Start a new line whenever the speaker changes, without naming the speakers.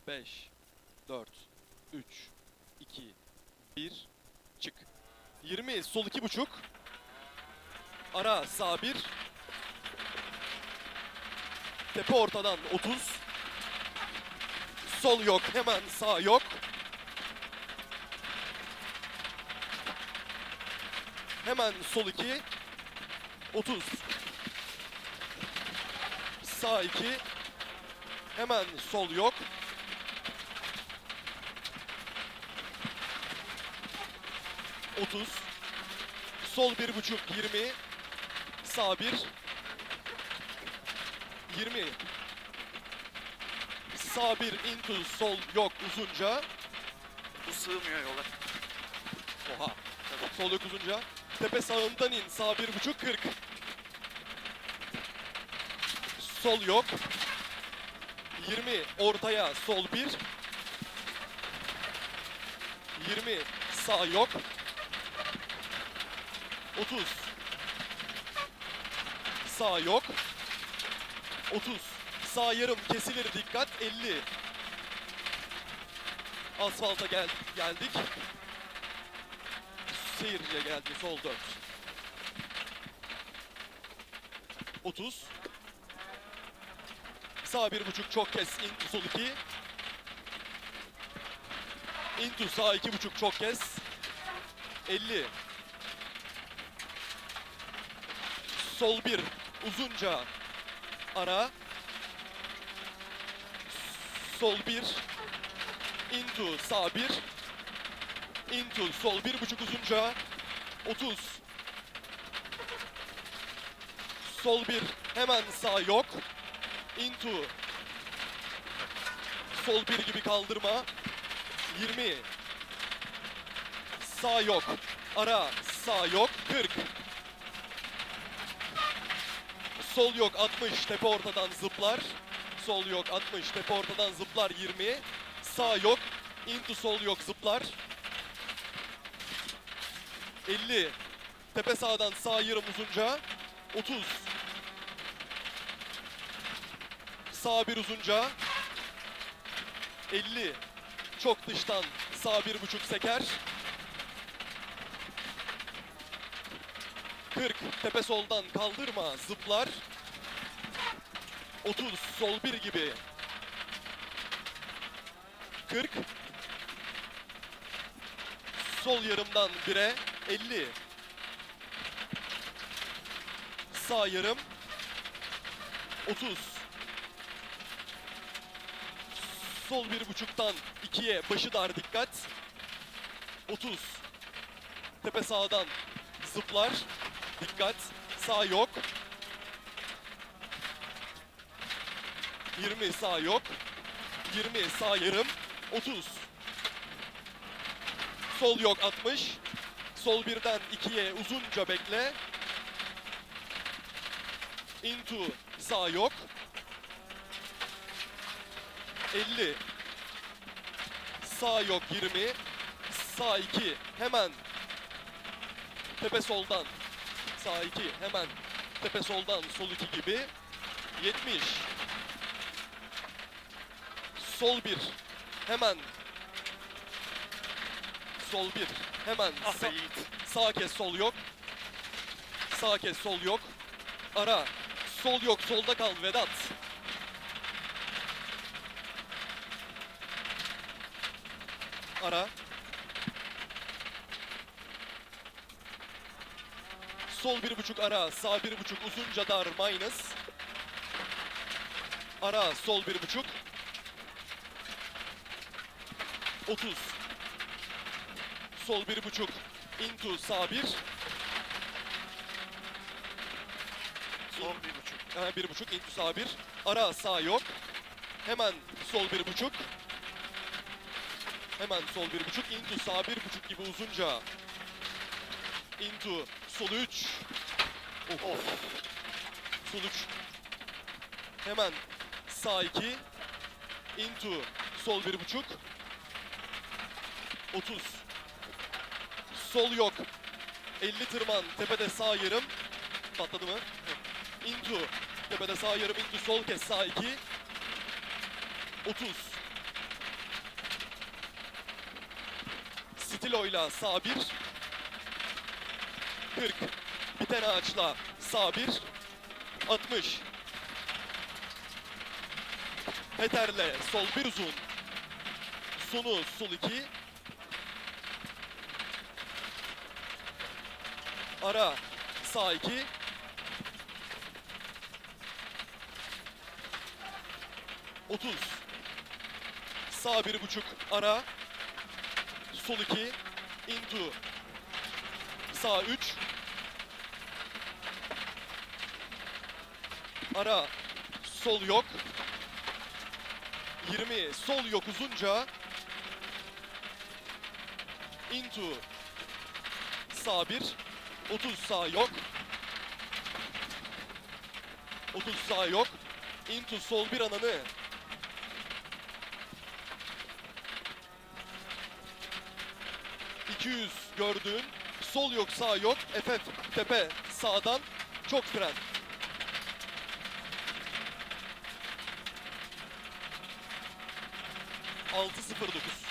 5, 4, 3, 2, 1, çık. 20, sol 2,5. Ara, sağ 1. Tepe ortadan 30. Sol yok, hemen sağ yok. Hemen sol 2. 30. Sağ 2. Hemen sol yok. Sol 1,5 20. Sağ 1. 20. Sağ 1 into sol yok uzunca.
Bu sığmıyor yola.
Oha. Sol yok uzunca. Tepe sağından in. Sağ 1,5 40. Sol yok. 20 ortaya sol 1. 20 sağ yok. 30 sağ yok. 30 sağ yarım kesilir dikkat. 50 asfalta geldik. Seyirciye geldi sol 4. 30 sağ 1,5 çok kes into sol 2. Into sağ 2,5 çok kes. 50 sol 1 uzunca ara. Sol 1 into sağ 1. Into sol 1,5 uzunca. 30 sol 1 hemen sağ yok. Into sol 1 gibi kaldırma. 20 sağ yok. Ara sağ yok. 40 sol yok 60 tepe ortadan zıplar. Sol yok 60 tepe ortadan zıplar 20. Sağ yok. Into sol yok zıplar. 50 tepe sağdan sağ yarım uzunca. 30 sağ 1 uzunca. 50 çok dıştan sağ 1,5 seker. 40 tepe soldan kaldırma zıplar. 30 sol 1 gibi. 40 sol yarımdan 1'e. 50 sağ yarım. 30 sol 1,5'tan 2'ye başı dar dikkat. 30 tepe sağdan zıplar dikkat. Sağ yok. 20 sağ yok. 20 sağ yarım. 30 sol yok 60. Sol 1'den 2'ye uzunca bekle. Into sağ yok. 50 sağ yok 20. Sağ 2 hemen tepe soldan. Sağ 2 hemen tepe soldan sol 2 gibi. 70 sol 1 hemen sol 1 hemen
Ah be Yiğit.
sağ kes sol yok. Sağ kes sol yok. Ara sol yok solda kal Vedat. Ara. Sol 1,5 ara, sağ 1,5 uzunca dar minus. Ara sol 1,5. 30. Sol 1,5 into sağ 1.
Son 1,5.
1,5 into sağ 1. Ara sağ yok. Hemen sol 1,5. Hemen sol 1,5 into sağ 1,5 gibi uzunca. Into sol 3. Of. Sol 3. Hemen sağ 2. Into sol 1,5. 30. Sol yok. 50 tırman. Tepede sağ yarım. Patladı mı? Into. Tepede sağ yarım. Into sol kes sağ 2. 30. Stilo'yla sağ 1. 40. Biten ağaçla sağ 1. 60. Peter'le sol 1 uzun. Sonu sol 2. Ara sağ 2. Otuz. Sağ 1.5 ara. Sol 2. Into. Sağ 3. Ara. Sol yok. 20. Sol yok uzunca. Into. Sağ 1. 30 sağ yok. 30 sağ yok. Into sol bir ananı. ...200 gördüğün... ...sol yok sağ yok... ...FF tepe sağdan... ...çok fren. ...6.09